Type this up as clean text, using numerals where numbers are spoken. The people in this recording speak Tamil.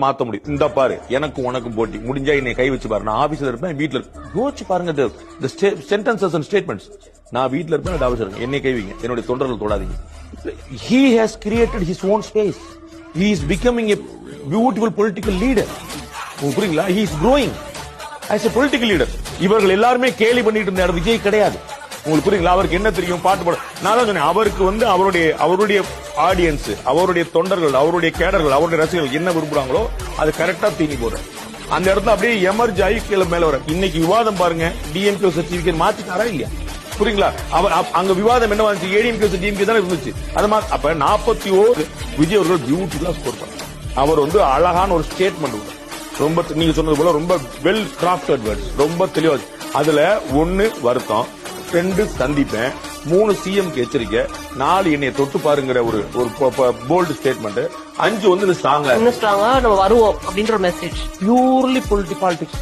மாத்த முடியும். இந்த பாரு எனக்கும் உனக்கும் போட்டி முடிஞ்சா என்னை கை வச்சு பாரு. நான் ஆபீஸ்ல இருப்பேன், வீட்டுல இருப்பேன். யோசிச்சு பாருங்க சென்டென்சஸ் அண்ட் ஸ்டேட்மெண்ட்ஸ். நான் வீட்டுல இருப்பேன், அது அவசரம். என்னை கைவிங்க, என்னுடைய தொண்டர்கள் தொடாதீங்க. He has created his own space. He is becoming a beautiful political leader. புரியுங்களா? He is growing as a political leader. இவர்கள் எல்லாருமே கேலி பண்ணிட்டு இருந்தாரு, விஜய் கிடையாது. உங்களுக்கு புரியுங்களா? அவருக்கு என்ன தெரியும்? பாட்டு பாட. நான் தான் சொன்னேன், அவருக்கு அவருடைய ஆடியன்ஸ், அவருடைய தொண்டர்கள், அவருடைய கேடர்கள், அவருடைய ரசிகர்கள் என்ன விரும்புறாங்களோ அது கரெக்டா தீனி போடுறேன். அந்த இடத்துல அப்படியே எமர்ஜ் ஆகி கீழே மேல வர. இன்னைக்கு விவாதம் பாருங்க, டிஎம்கே சர்டிபிகேட் மாத்திட்டாரா இல்லையா? புரியுங்களா? அவர் அங்க விவாதம் என்ன வந்துச்சு? ஏடிஎம்கே டிஎம்கே தான் இருந்துச்சு. அது மாதிரி அப்ப 41 விஜய் அவர்கள் பியூட்டிஃபுல்லா ஸ்கோர் பண்ணார். அவர் அழகான ஒரு ஸ்டேட்மெண்ட், ரொம்ப நீங்க சொன்னது போல ரொம்ப வெல் கிராஃப்டட் வேர்ட்ஸ், ரொம்ப தெளிவா. அதுல 1 வருத்தம், 2 சந்திப்பேன், 3 சிஎம் எச்சரிக்கை, 4 என்னைய தொட்டு பாருங்கிற ஒரு போல்டு ஸ்டேட்மெண்ட், 5 ஸ்ட்ராங்கா நம்ம வருவோம் அப்படின்ற மெசேஜ். Purely politics.